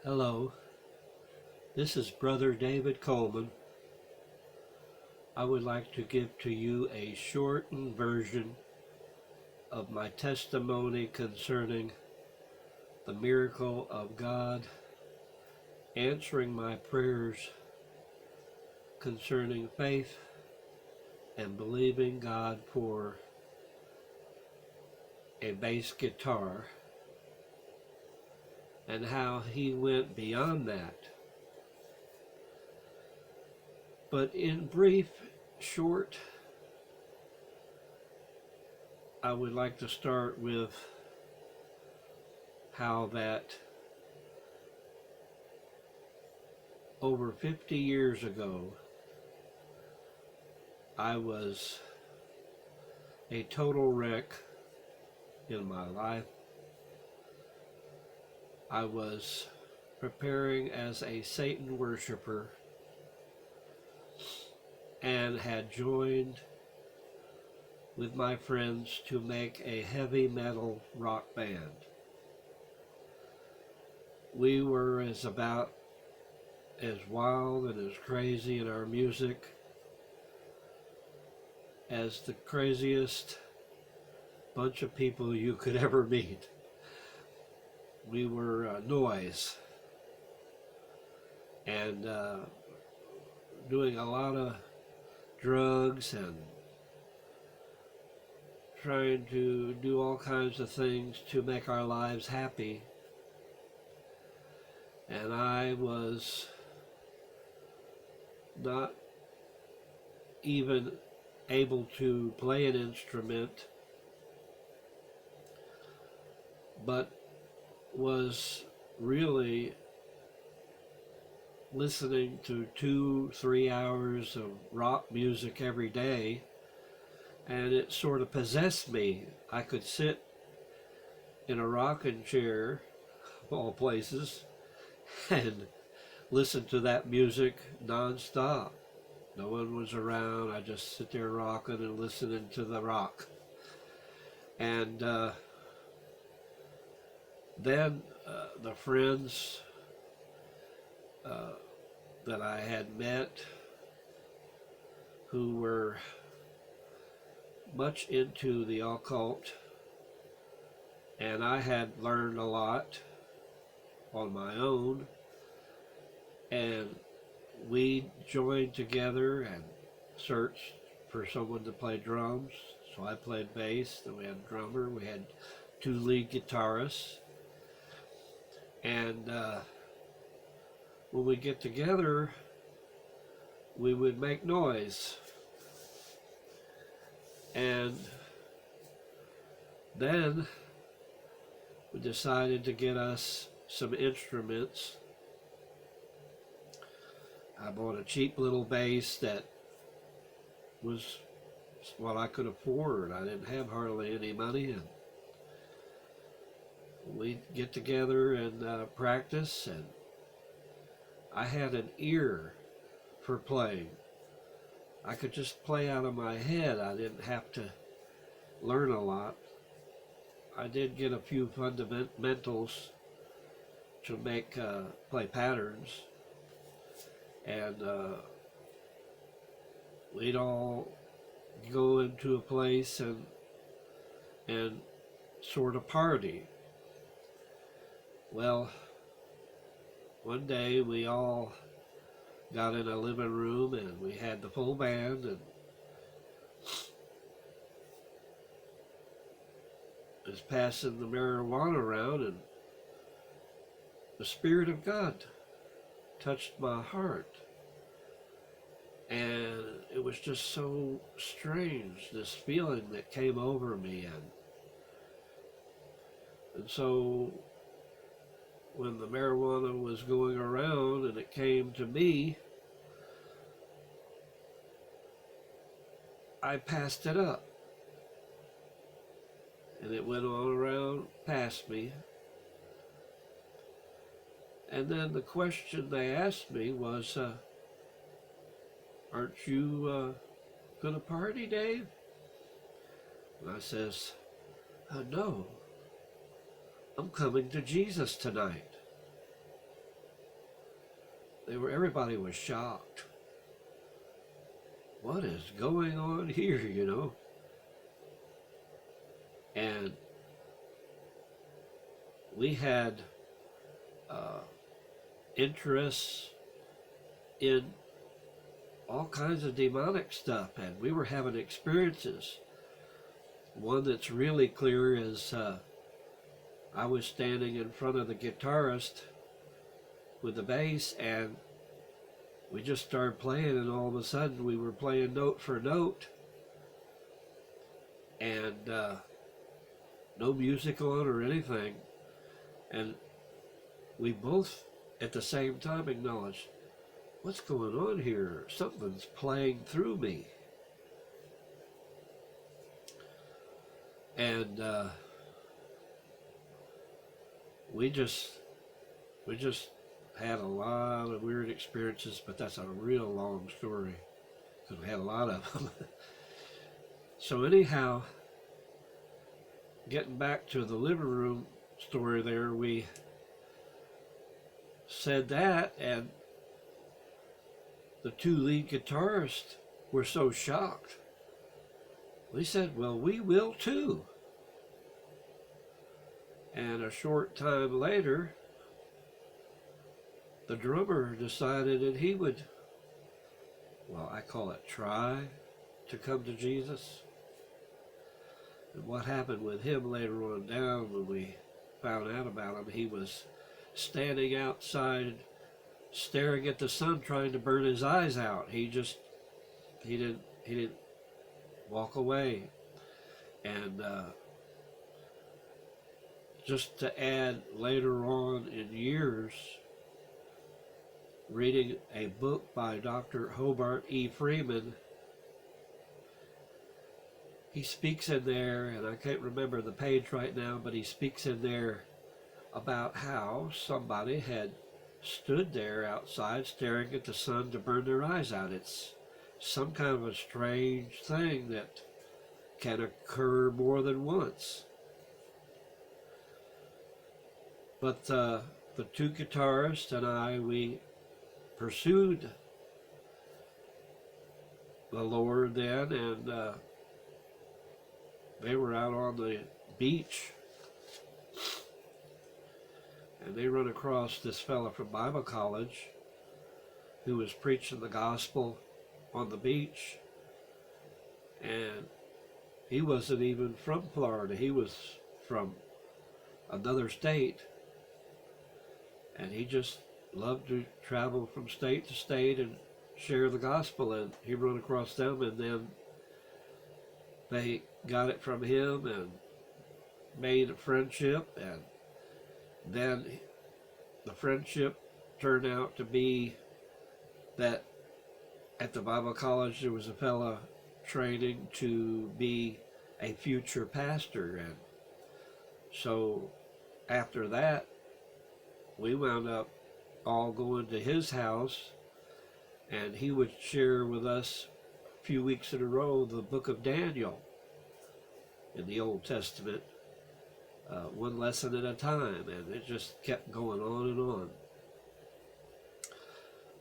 Hello, this is Brother David Coleman. I would like to give to you a shortened version of my testimony concerning the miracle of God answering my prayers concerning faith and believing God for a bass guitar, and how He went beyond that. But in brief, short, I would like to start with how that over 50 years ago, I was a total wreck in my life. I was preparing as a Satan worshiper and had joined with my friends to make a heavy metal rock band. We were about as wild and as crazy in our music as the craziest bunch of people you could ever meet. We were noise and doing a lot of drugs and trying to do all kinds of things to make our lives happy. And I was not even able to play an instrument, but was really listening to 2-3 hours of rock music every day, and it sort of possessed me. I could sit in a rocking chair, of all places, and listen to that music non-stop. No one was around. I just sit there rocking and listening to the rock. And then the friends that I had met, who were much into the occult, and I had learned a lot on my own, and we joined together and searched for someone to play drums. So I played bass, then we had a drummer, we had 2 lead guitarists, and when we get together, we would make noise. And then we decided to get us some instruments. I bought a cheap little bass that was what I could afford. I didn't have hardly any money, and we'd get together and practice, and I had an ear for playing. I could just play out of my head. I didn't have to learn a lot. I did get a few fundamentals to play patterns, and we'd all go into a place and sort of party. Well, one day we all got in a living room and we had the full band, and was passing the marijuana around, and the Spirit of God touched my heart. And it was just so strange, this feeling that came over me. And so when the marijuana was going around and it came to me, I passed it up. And it went on around past me. And then the question they asked me was, aren't you gonna party, Dave? And I says, no, I'm coming to Jesus tonight. everybody was shocked. What is going on here, you know? And we had interests in all kinds of demonic stuff, and we were having experiences. One that's really clear is I was standing in front of the guitarist with the bass, and we just started playing, and all of a sudden we were playing note for note, and no music on or anything, and we both at the same time acknowledged, what's going on here? Something's playing through me. And we just had a lot of weird experiences, but that's a real long story because we had a lot of them. So anyhow, getting back to the living room story there, we said that, and the two lead guitarists were so shocked. We said, well, we will too. And a short time later, the drummer decided that he would, well, I call it try to come to Jesus. And what happened with him later on down, when we found out about him, he was standing outside staring at the sun, trying to burn his eyes out. He didn't walk away. And just to add, later on in years, reading a book by Dr. Hobart E. Freeman, he speaks in there, and I can't remember the page right now, but he speaks in there about how somebody had stood there outside staring at the sun to burn their eyes out. It's some kind of a strange thing that can occur more than once. But the two guitarists and I, we pursued the Lord then, and they were out on the beach, and they run across this fella from Bible college who was preaching the gospel on the beach, and he wasn't even from Florida. He was from another state, and he just loved to travel from state to state and share the gospel, and he run across them, and then they got it from him and made a friendship, and then the friendship turned out to be that at the Bible college there was a fella training to be a future pastor, and so after that we wound up all going to his house, and he would share with us a few weeks in a row the book of Daniel in the Old Testament, one lesson at a time, and it just kept going on and on.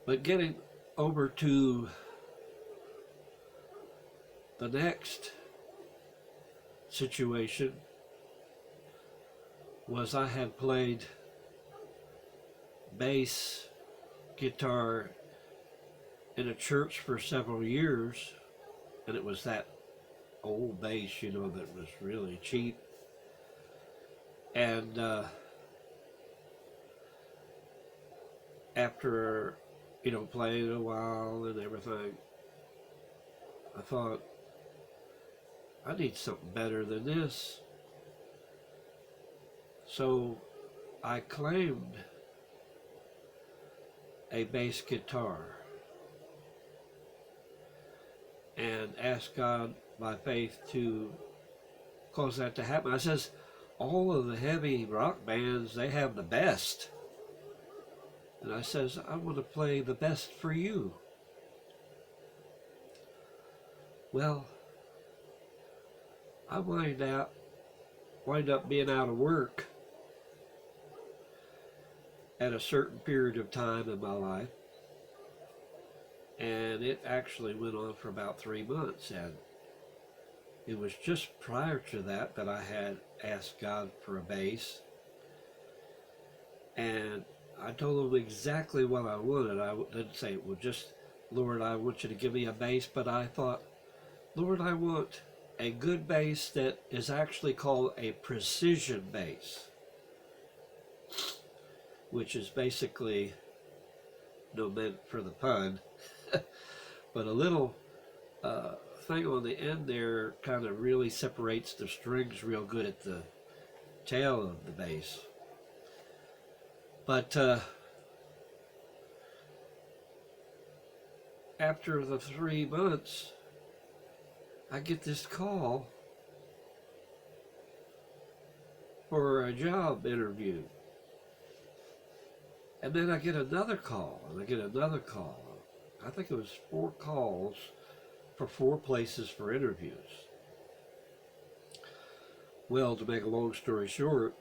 But getting over to the next situation was I had played bass guitar in a church for several years, and it was that old bass, you know, that was really cheap. And after, you know, playing a while and everything, I thought, I need something better than this. So I claimed a bass guitar and asked God by faith to cause that to happen. I says, all of the heavy rock bands, they have the best. And I says, I want to play the best for you. Well, I wind up being out of work at a certain period of time in my life. And it actually went on for about 3 months. And it was just prior to that that I had asked God for a bass. And I told him exactly what I wanted. I didn't say, well, just, Lord, I want you to give me a bass. But I thought, Lord, I want a good bass that is actually called a precision bass, which is basically, no meant for the pun, but a little thing on the end there kind of really separates the strings real good at the tail of the bass. But after the 3 months, I get this call for a job interview. And then I get another call, and I get another call. I think it was 4 calls for 4 places for interviews. Well, to make a long story short,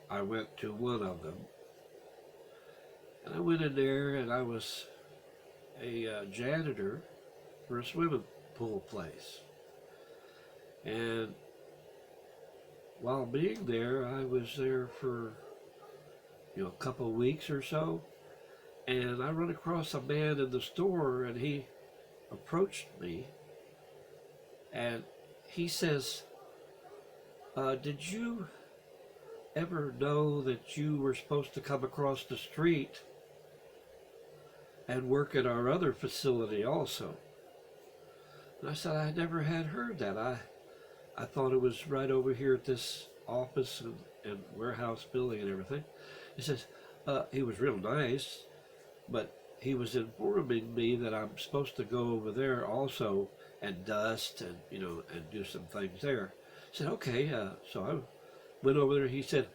I went to one of them. And I went in there, and I was a janitor for a swimming pool place. And while being there, I was there for a couple of weeks or so, and I run across a man in the store, and he approached me, and he says, did you ever know that you were supposed to come across the street and work at our other facility also? And I said, I never had heard that. I thought it was right over here at this office and warehouse building and everything. He says, he was real nice, but he was informing me that I'm supposed to go over there also and dust and, and do some things there. I said, okay, so I went over there. He said,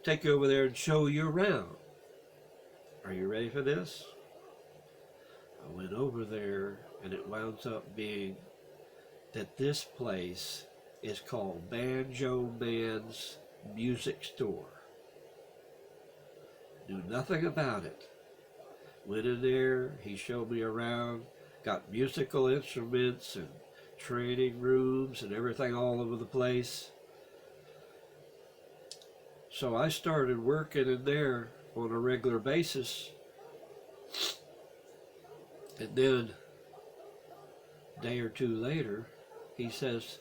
take you over there and show you around. Are you ready for this? I went over there, and it wound up being that this place is called Banjo Man's Music Store. Knew nothing about it. Went in there, he showed me around, got musical instruments and training rooms and everything all over the place. So I started working in there on a regular basis. And then a day or two later, he says,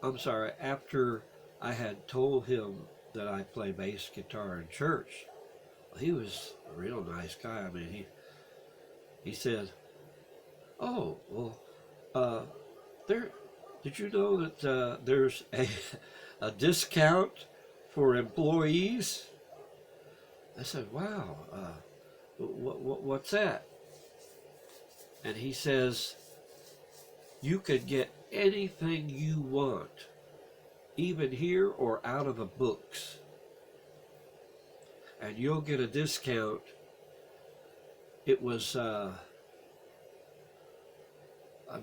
I'm sorry, after I had told him that I play bass guitar in church, he was a real nice guy. I mean, he said, oh, well, did you know that there's a discount for employees? I said, wow, what's that? And he says, you could get anything you want, even here or out of the books, and you'll get a discount. It was, I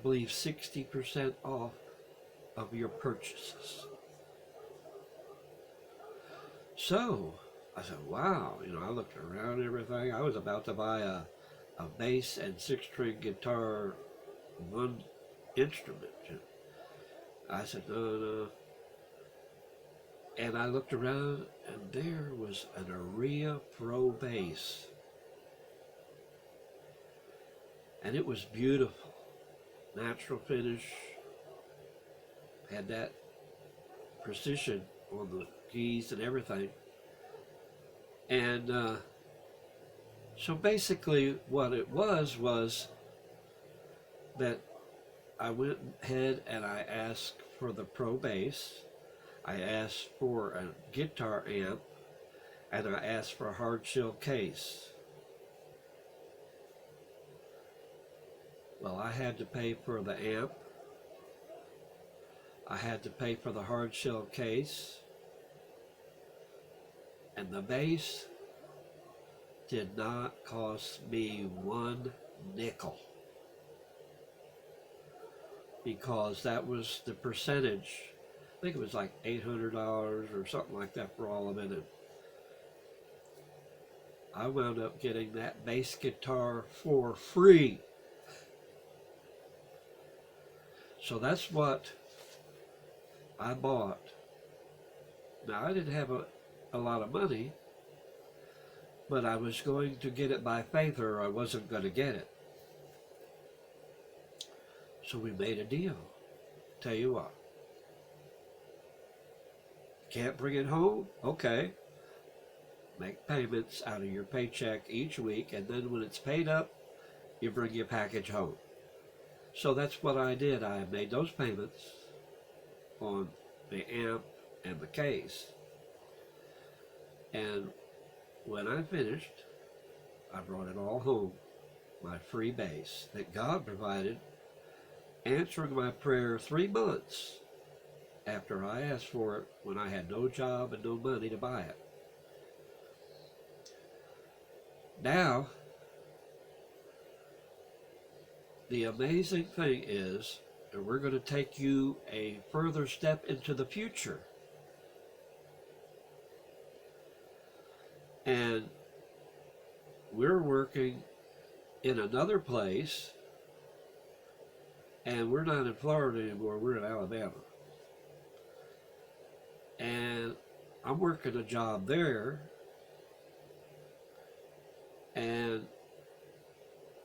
believe, 60% off of your purchases. So I said, wow, I looked around and everything. I was about to buy a bass and 6-string guitar, one instrument. I said, no. And I looked around, and there was an Aria Pro bass. And it was beautiful. Natural finish. Had that precision on the keys and everything. And so basically what it was that I went ahead and I asked for the Pro bass. I asked for a guitar amp, and I asked for a hard shell case. Well, I had to pay for the amp. I had to pay for the hard shell case. And the bass did not cost me 1 nickel. Because that was the percentage. I think it was like $800 or something like that for all of it. And I wound up getting that bass guitar for free. So that's what I bought. Now, I didn't have a lot of money, but I was going to get it by faith or I wasn't going to get it. So we made a deal. Tell you what, can't bring it home? Okay. Make payments out of your paycheck each week, and then when it's paid up, you bring your package home. So that's what I did. I made those payments on the amp and the case. And when I finished, I brought it all home, my free bass that God provided, answering my prayer 3 months after I asked for it when I had no job and no money to buy it. Now, the amazing thing is, and we're going to take you a further step into the future. And we're working in another place, and we're not in Florida anymore, we're in Alabama. And I'm working a job there, and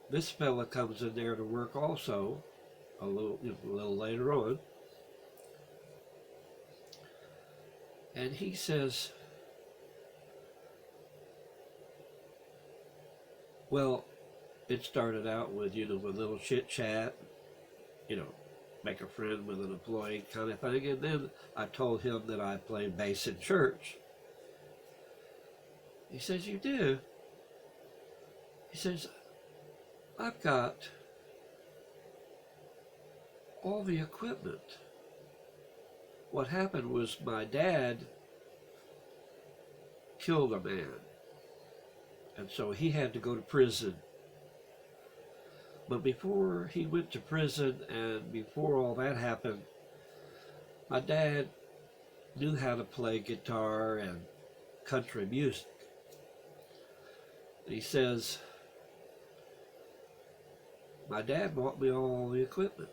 this fella comes in there to work also a little later on, and he says, well, it started out with, a little chit chat, make a friend with an employee kind of thing, and then I told him that I played bass in church. He says, you do? He says, I've got all the equipment. What happened was my dad killed a man, and so he had to go to prison. But before he went to prison and before all that happened, my dad knew how to play guitar and country music. He says, my dad bought me all the equipment.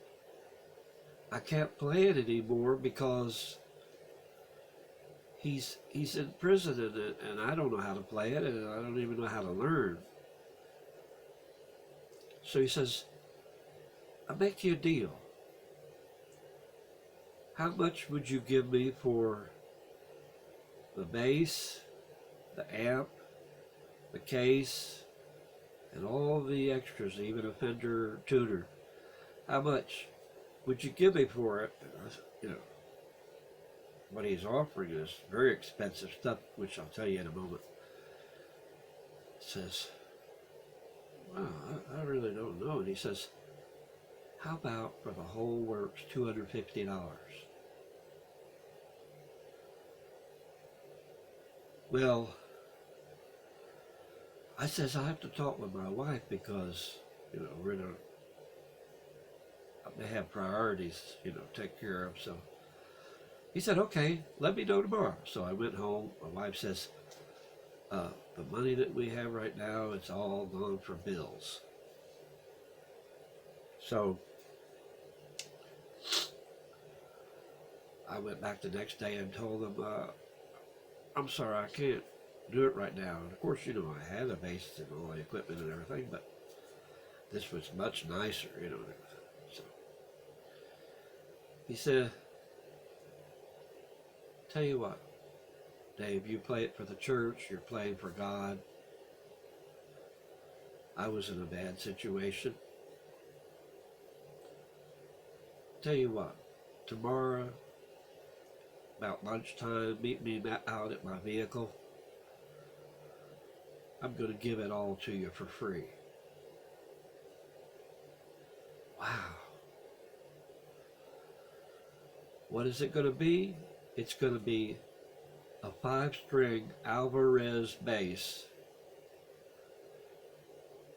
I can't play it anymore because he's in prison and I don't know how to play it, and I don't even know how to learn. So he says, I'll make you a deal. How much would you give me for the bass, the amp, the case, and all the extras, even a Fender tuner? How much would you give me for it? What he's offering is very expensive stuff, which I'll tell you in a moment. He says, wow, I really don't know. And he says, how about for the whole works, $250? Well, I says, I have to talk with my wife because, they have priorities, take care of. So he said, okay, let me know tomorrow. So I went home. My wife says, the money that we have right now, it's all gone for bills. So I went back the next day and told them, I'm sorry, I can't do it right now. And of course, I had a bass and all the equipment and everything, but this was much nicer, and everything. So he said, tell you what, Dave, you play it for the church, you're playing for God. I was in a bad situation. Tell you what, tomorrow, about lunchtime, meet me out at my vehicle. I'm going to give it all to you for free. Wow. What is it going to be? It's going to be a 5-string Alvarez bass,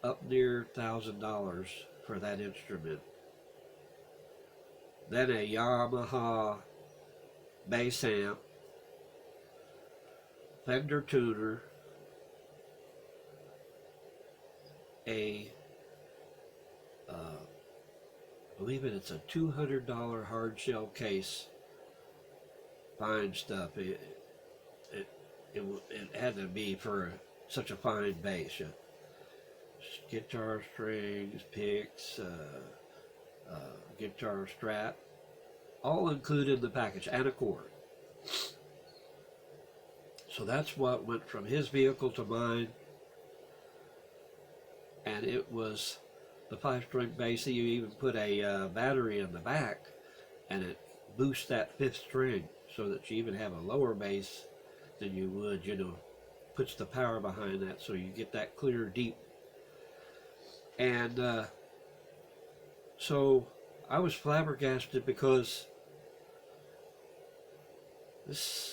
up near $1,000 for that instrument. Then a Yamaha bass amp, Fender tuner, a, I believe it's a $200 hard shell case, fine stuff. It, it had to be for such a fine bass. Guitar strings, picks, guitar strap, all included in the package, and a cord. So that's what went from his vehicle to mine, and it was the 5-string bass. You even put a battery in the back, and it boosts that 5th string so that you even have a lower bass than you would, puts the power behind that so you get that clear, deep. And so I was flabbergasted because this